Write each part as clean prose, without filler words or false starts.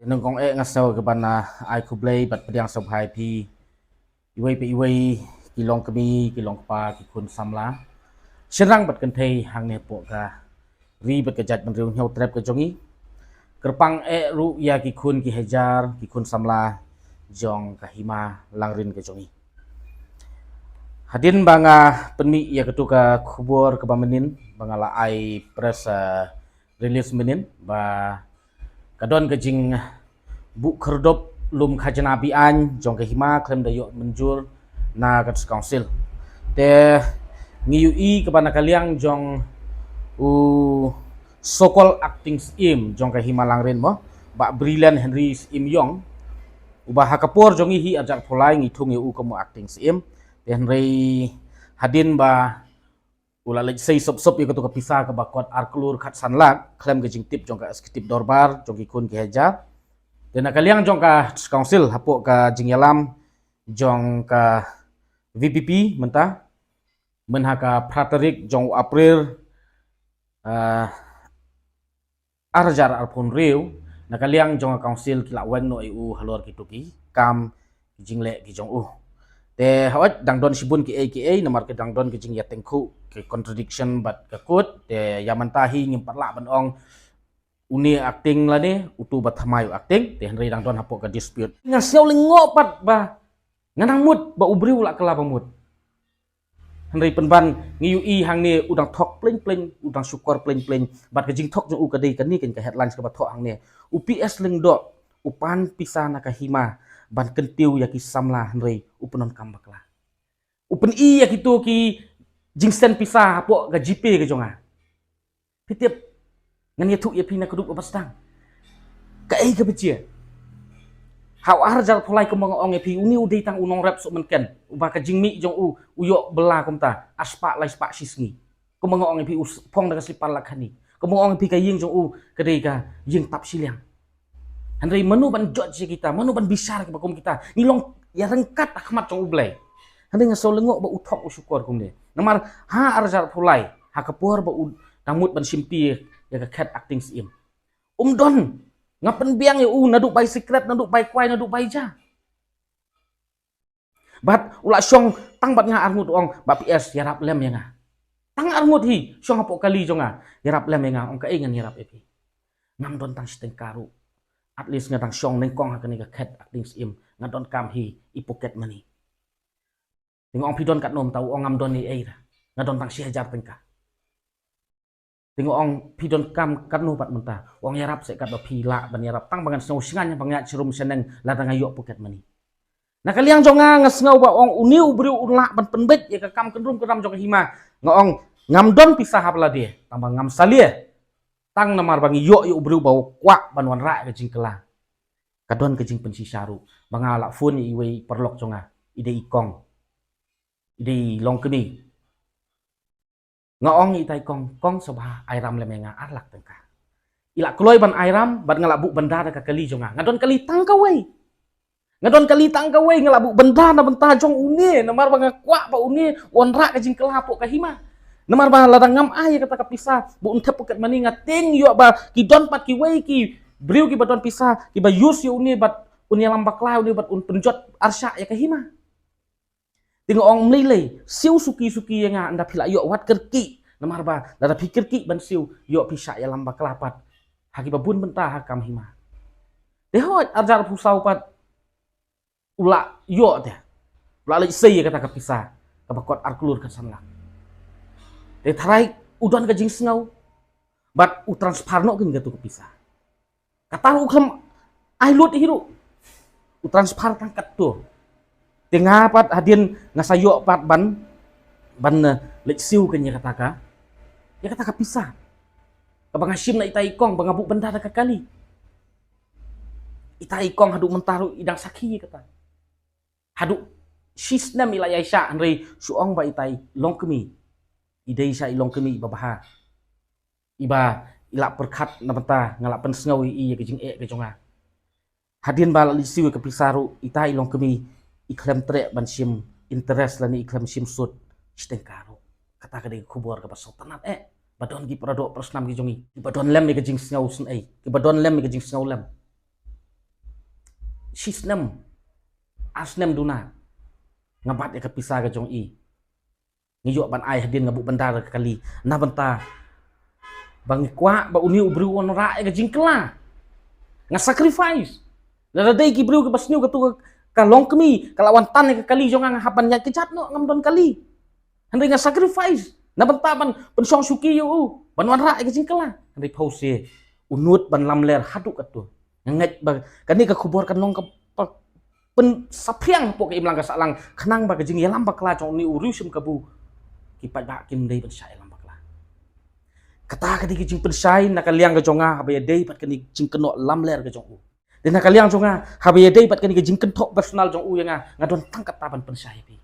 nung kong ngasaw ke bana ai ku blay bat pediang sobhai pi iway kilong kami kilong pa ki kun samla sirang bat kan thei hang ne po ka ri bat ka jat ban riu nhau trap ka jongi kerpang ru ya ki kun ki hajar ki kun samla jong ka hima langrin ka jongi hadin banga penmi ya ketuka kubur ke bamenin bangala ai press release menin ba kadon kejing bu kerdop lum khajana bi an jong ke hima klem dayo menjur na kat council te ngiu i ke bana kaliang jong u sokol acting im jong ke hima langren mo ba brilliant henry im yong ubah hakapor jong hi ajak pholai ngitung u kamu acting im te henry hadin ba ula lej sei sop ya ketu kapisa ke bakot arklur khat sanlak klem ke jing tip jong ka eksekutif dorbar jong ki kun ki hajar dan kaliang jong ka council hapok ka jingyalam jong ka VPP mentah menha ka praterik jong April arjar alpun riu kaliang jong ka council kila weng no eu halor kituki kam jingle ki jong te hawat dangdon sibun ki aka namar ke dangdon ke jing ya tengku ke contradiction bat ke kut te yamantahi ngimpat la ban ong uni acting la ni utu bat hamayu acting te henry dangdon hapok ke dispute ngasau lengopat ba nganang mut ba ubriu la kala pamut henry penban ngiu i hang ni udang thok pleng udang syukur pleng bat ke jing thok jong u ka dei kan ni ken ke headlines ke bat thok hang ni UPS leng do upan pisana ka hima ban kentiu ya ki samla henry upenon kambakla upen i ya kitu ki jingsen pisa hapok ga GP ke jonga pitiap ngan yetu ya pina keduk opastang ka ai ka becia hau arjal pholai ke mong ong epi uni udei tang unong rap sok menken uba ka jingmi jong u uyo bela komta aspa lai spa sisngi ke mong ong epi phong daga sipal lakhani ke mong ong epi ka ying jong u ka dei ka ying tap siliang Henry menu ban judge kita menu ban bisar ke bakum kita ngilong ya rengkat ahmat jong ublai Henry ngasau lengok ba uthok usyukur kum de namar ha arjal pholai ha kapur ba damut ban simpi ya ka cat acting sim don ngapen biang ya naduk bai secret naduk bai kwai naduk bai ja bat ula syong tang bat nga armut ong ba PS yarap lem ya nga tang armut hi syong hapok kali jonga yarap lem ya nga ong ka ingan yarap epi ngam don tang steng karu at least ngadang syong neng kong hakani ka cat acting sim ngadon kam hi i pocket money tengok ong pidon kat nom tau ong ngam don ni eira ngadon tang si hajar tengka tengok ong pidon kam kat no pat mentah ong yarap se kat ba pila ban yarap tang bangan snow singan bangat cirum seneng ladang ayo pocket money nah kaliang jonga ngasngau ba ong uniu beriu urla ban penbet ya ka kam kendrum kedam jong hima ngong ngam don pisah hapla dia tambang ngam salia tang namar bangi yo beriu bau kwak ban wan ra ke jingkela kadon ke jing pensi syaru bangala phone iwei perlok jonga ide ikong ide long keni ngong itai kong sobha airam lemenga arlak tengka ila kloi ban airam ban ngalabu benda da ka kali jonga ngadon kali tang kawai ngadon kali tang kawai ngalabu benda na benta jong uni namar banga kwa ba uni onra ka jing kelapok ka hima namar ba ladang ngam ai kata ka pisa bu untep poket mani ngateng yo ba ki don pat ki wei ki briu ki badon pisa ki ba use yo uni bat uni lambak la uni bat un penjot arsya ya ka hima tengok ong melilai siu suki yang anda pila yo wat kerki namar ba dada pikir ki ban siu yo pisa ya lambak kelapat haki babun bentah hakam hima dehot arjar pusau pat ula yo teh ula lej sei kata ka pisa ka bakot arklur ka sanla de tharai udon ka jing sngau bat u transparno kin gatu ka pisa kata u klam ai lut hiru u transfer tangkat tu tengah pat hadin ngasayo pat ban lej siu kan ya kata ka pisa ka bangasim na itai kong bangabu benda da ka kali itai kong hadu mentaru idang sakhi kata hadu sisnam ila yaisha andrei suong ba itai longkemi idei sa ilongkemi babaha iba ila perkat na benta ngala pensngau i ke jing ke jonga hadin bal lisiu ke pisaru itai longkemi iklam tre ban sim interest lani iklam sim sud stengkaro kata ka de kubur ka pasotanat badon gi produk persnam gi jongi badon lem ke jing snau sun ai badon lem ke jing snau lem sistem asnem duna ngabat ya kepisah ke jong i ngiyok ban ai hadin ngabuk bentar kali na bentar bang kwa ba uni ubru on ra ke jingkla nga sacrifice la dai ki bru ke basniu ke tu ka long kemi kalawan tan ke kali jong nga hapan nya kecat no ngam don kali handai nga sacrifice na bentar ban pensong suki yo ban wan ra ke jingkla handai pause unut ban lamler haduk atu nget ba kani ka khubor kan long ka pen sapriang pok im lang ka salang khnang ba ka jing yalam bakla chong ni urisim kabu ki pa ba kim dei ban sai lam bakla kata ka di jing pen sai na ka liang ka jonga ha ba dei pat kani jing keno lamler ka jong u den na ka liang jonga ha ba dei pat kani ka jing kenthok personal jong u yang nga don tang kata ban pen sai pi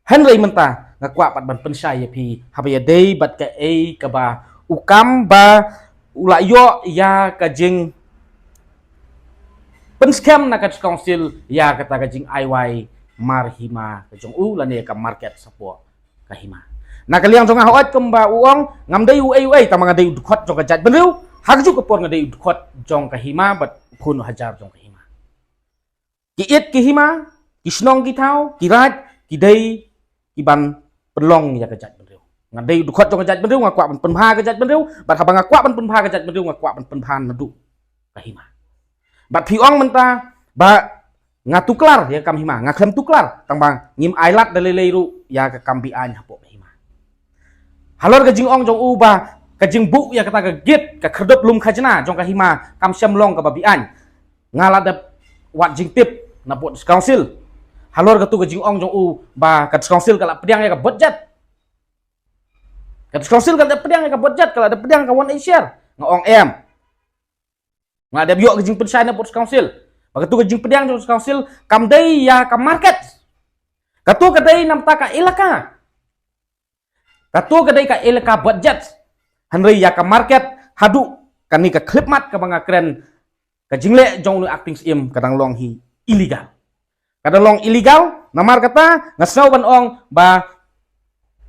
henry menta nga kwa pat ban pen sai pi ha ba dei bat ka e ka ba ukam ba ulayo ya ka jing penskem na kat council ya kata kajing IY marhima kajong lane ka market sapo kahima na kaliang jong hawat kemba uang ngamdai uai tamang ngadai udkhot jong kajat benriu hagju kapor ngadai udkhot jong kahima bat phun hajar jong kahima kiit kahima kisnong kitau kirat kidai kiban pelong ya kajat benriu ngadai udkhot jong kajat benriu ngakwa ban penpha kajat benriu bat habang ngakwa ban penpha kajat benriu ngakwa ban penphan nadu kahima bat piong menta ba ngatuklar ya kam hima ngaklem tuklar tang bang ngim ailat dalilairu ya ka kambi an hapo hima halor ka jing ong jong u ba ka jing bu ya kata ka git ka kherdop lum khajna jong ka hima kam syam long ka babian ngala da wat jing tip na pot council halor ka tu ka jing ong jong u ba ka council kala pediang ya ka budget ka council kala pediang ya ka budget kala da pediang ka one share ngong em nga ada biok jing pensai na pot council bagatu ke jing pediang pot council kam dei ya kam market katu ke dei nam ta ka ilaka katu ke dei ka ilaka budget hanrei ya kam market hadu kani ka klipmat ka banga kren ka jingle jong nu acting sim kadang long hi illegal kadang long illegal namar kata ngasau ban ong ba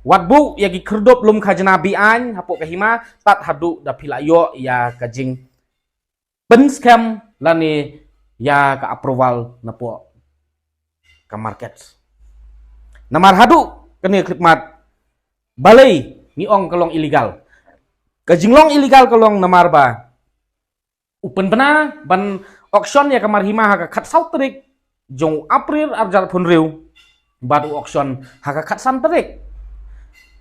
wadbu ya gi kerdop lum khajna bi an hapo ka hima tat hadu da pilayo ya ka jing pen scam lani ya ka approval na po ka market namar hadu kani khidmat balai ni ong kalong illegal ka jinglong illegal kalong namar ba upen bena ban auction ya kamar hima ha ka khat sautrik jong april arjal phunriu badu auction ha ka khat santerik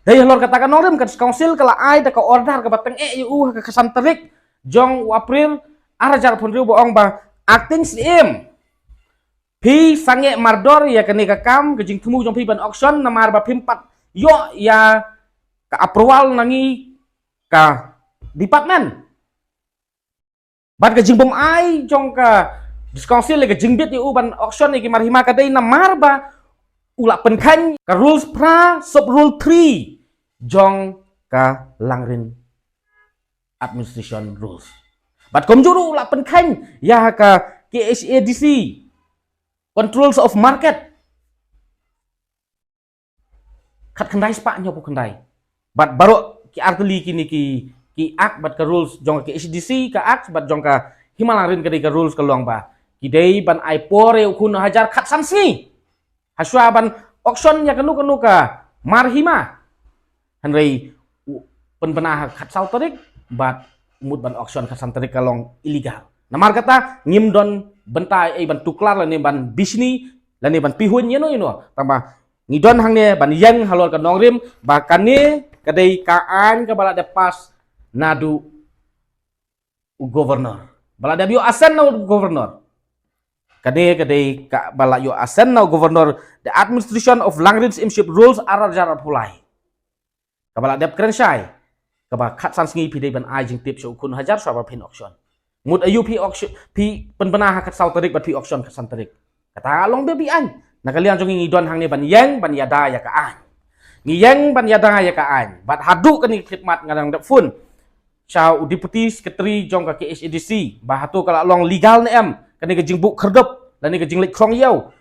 dai halor katakan norem ka council kala ai da ka order ka bateng eu ha ka santerik jong april arjar phunriu boong ba acting sim pi sange mardor ya kani ka kam ke jing themu jong pi ban auction namar ba pimpat yo ya ka approval nangi ka department bat ke jing bom ai jong ka council le ke jing bit yu ban auction ni ki marhima ka dei namar ba ula penkan ka rules pra sub rule 3 jong ka langrin administration rules bat komjuru la penkan ya ka KHADC controls of market khat khandai spa nyopo khandai bat baro ki arteli kini ki ak bat ka rules jong ka KHADC ka ak bat jong ka himalarin ka rules ka luang ba ki dei ban ai pore ukun hajar khat sanksi haswa ban auction ya kanu ka marhima hanrei penbenah khat sauterik bat mut ban auction khat santerik kalong illegal namar kata ngim don bentai ban tuklar lani ban bisni lani ban pihun yeno tamba ngidon hangne ban yang halor ka nongrim bakane kadai kaan ka balada pas nadu governor balada bio asen na governor kadai ka balayo asen na governor the administration of language imship rules arajar pulai kabala dep krenshai kaba khat sansngi pidei ban ai jing tip so kun hajar sabar pin auction mut ayu pi auction pi penbenah khat sauterik bat pi auction khat santerik kata long be bi an nakalian jong ngidon hang ne ban yang ban yada ya ka an ngiyang ban yada ya ka an bat hadu kani khidmat ngadang dep fun chau deputy secretary jong ka KHADC ba hatu kala long legal ne em kani ke jing bu kherdop lani ke jing lek krong yau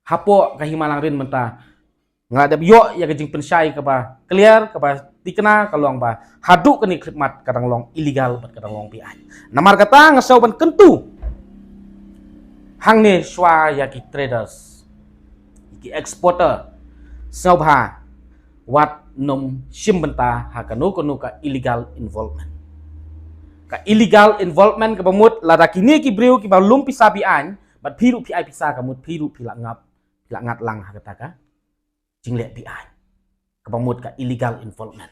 hapo ka himalang rin menta ngadap yo ya ke jing pensai ka ba clear ka ba dikena kalong ba hadu kani khidmat kadang long illegal bat kadang long pi an namar kata ngasau ban kentu hang ne shwa ya ki traders ki exporter sau bha wat nom sim benta ha kanu kanu ka illegal involvement ka bamut lada kini ki breu ki balum pisa bi an bat phiru pi ai pisa kamut phiru pi la ngat lang ha kata ka jingle bi an ka bamut ka illegal involvement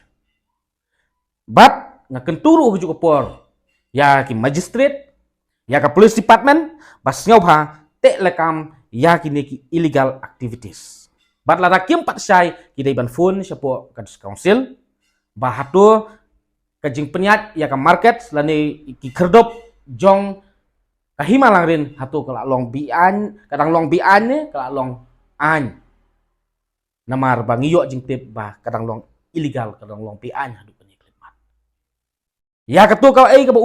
bat ngakenturu huju kopor ya ki magistrate ya ka police department bas ngau bha te lekam ya kini ki illegal activities bat lada kim pat sai ki dai ban phone sapo ka council bahato kajing penyat ya ka market lani ki kerdop jong kahima lang rin hatu kala long bian kadang long bian ne kala long an namar bangiyo jing tip ba kadang long illegal kadang long bian hadu pani klimat ya katu ka ai ka ba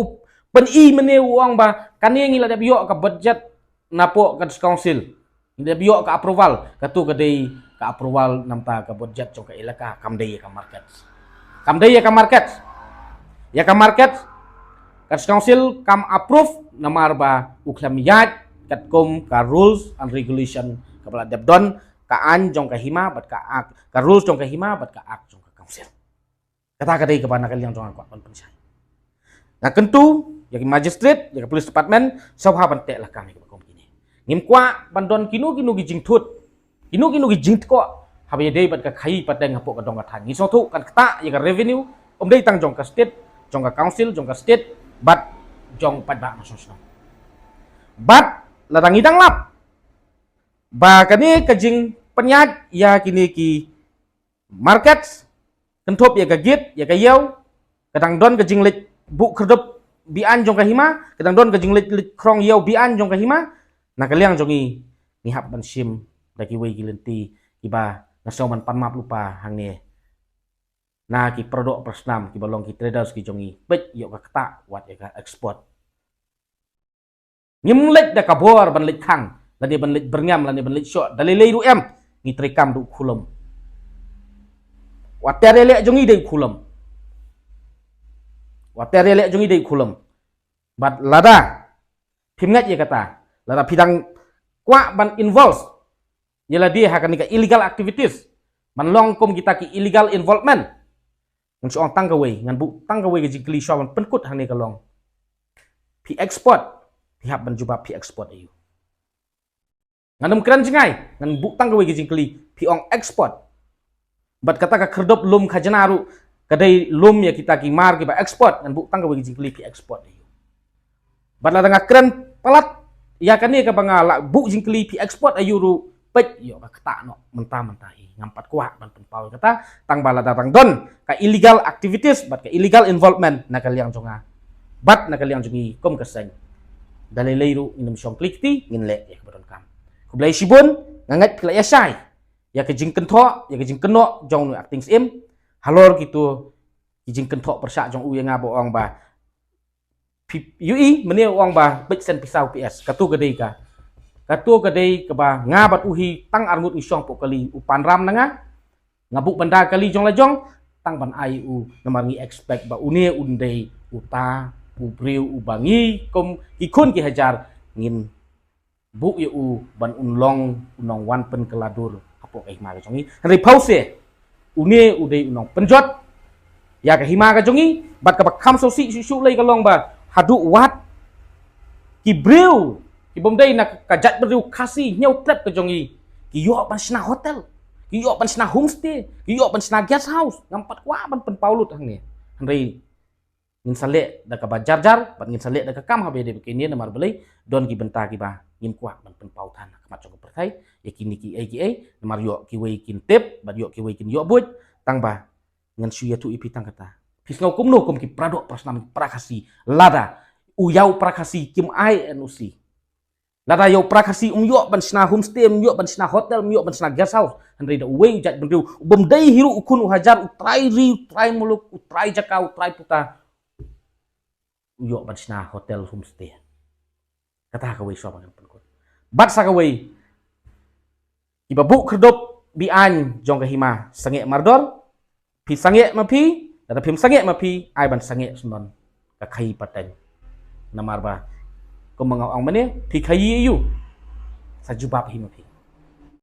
pen i mene uang ba kani ngi la biyo ka budget napo ka council ngi biyo ka approval katu ka dei ka approval namta ka budget jong ka ilaka kam dei ka market ya ka market kat council kam approve namar ba uklamiyat kat kom ka rules and regulation ka bala debdon ka an jong ka hima bat ka ak ka rules jong ka hima bat ka ak jong ka council kata kadai ka bana kaliang jong ka pan pensai na kentu ya ki magistrate ya ka police department sabha ban te lah kami ka kom kini ngim kwa bandon kinu gi jing thut kinu gi jing ko habi dei bat ka khai pateng hapok ka dong ka than ngi so thu kan kata ya ka revenue dei tang jong ka state jong ka council jong ka state bat jong padba nasional bat ladang idang lap ba kani kajing penyat ya kini ki market kentop ya ka git ya ka yau kadang don kajing lit bu kerdop bian jong ka hima kadang don kajing lit krong yau bian jong ka hima na kaliang jongi ni hap ban sim daki wei gilenti kiba nasoman panmap lupa hang ne na ki produk persnam ki balong ki traders ki jongi bet yo ka kata wat ya ka export ngimlek da kabor ban lek khang la dia ban lek berngam la dia ban lek shot dalilai ru em ngi trekam du khulum watere lek jongi dei khulum bat lada phimngat ye kata lada pidang kwa ban involves yela dia hakan ka illegal activities man long kom kita ki illegal involvement ngan soong tanggaway ngan bu tanggaway ke jikli shawan penkut hang ni kalong pi export pihak ban juba pi export ayu ngan kran jingai ngan bu tanggaway ke jikli pi ong export bat kata ka kerdop lum khajanaru kadai lum ya kita ki mar ki ba export ngan bu tanggaway ke jikli pi export ayu bat la danga kran palat ya kani ka bangala bu jikli pi export ayu ru pet yo ka kata no mentah-mentah ngampat kuat ban penpau kata tang bala datang don ka illegal activities bat ka illegal involvement na kaliang jonga bat na kaliang jongi kom kaseng dalai leiru inum syong klikti nginle ya kebaron kam kublai sibun ngangat kla ya sai ya ke jing kentho ya ke jing keno jong nu acting sim halor gitu jing kentho persa jong u yang ngabo ong ba ui mene ong ba bet sen pisau ps katu gede ka katu kadai keba ngabat uhi tang arngut isyong pokali upan ram nanga ngabuk benda kali jong la jong tang ban ai u namangi expect ba une undei uta ubriu ubangi kom ikun ki hajar ngin bu ye u ban unlong unong wan pen keladur apok ai ma ka jongi ri pause une udei unong penjot ya ka hima ka jongi bat ka kham so si su lei ka long ba hadu wat ki briu ibom day nak kajat beriu kasih nyau trap ke jongi ki yo ban sna hotel ki yo ban sna homestay ki yo ban sna guest house ngampat kwa ban pen paulut hang ni handai ngin sale da ka bajar-jar ban ngin sale da ka kam habe de bekini namar belai don ki benta ki ba ngin kwa ban pen pautan kamat jong pertai ya kini ki aka namar yo ki wei kin tip ban yo ki wei kin yo buj tang ba ngan suya tu ipi tang kata pis ngau kum no kum ki pradok prasnam prakasi lada uyau prakasi kim ai enusi lada yo prakasi yo ban sna homestay yo ban sna hotel yo ban sna guest house handai da wei jat bendeu bom dai hiru ukun hajar utrai muluk utrai jakau utrai puta yo ban sna hotel homestay kata ka wei so ban penkut bat sa ka wei ibabu kerdop bian jong ka hima sange mardor pi sange mapi da pim sange mapi ai ban sange sunon ka khai pateng namar ba ko mangau ang mane pi khai yu sa jubab himaphi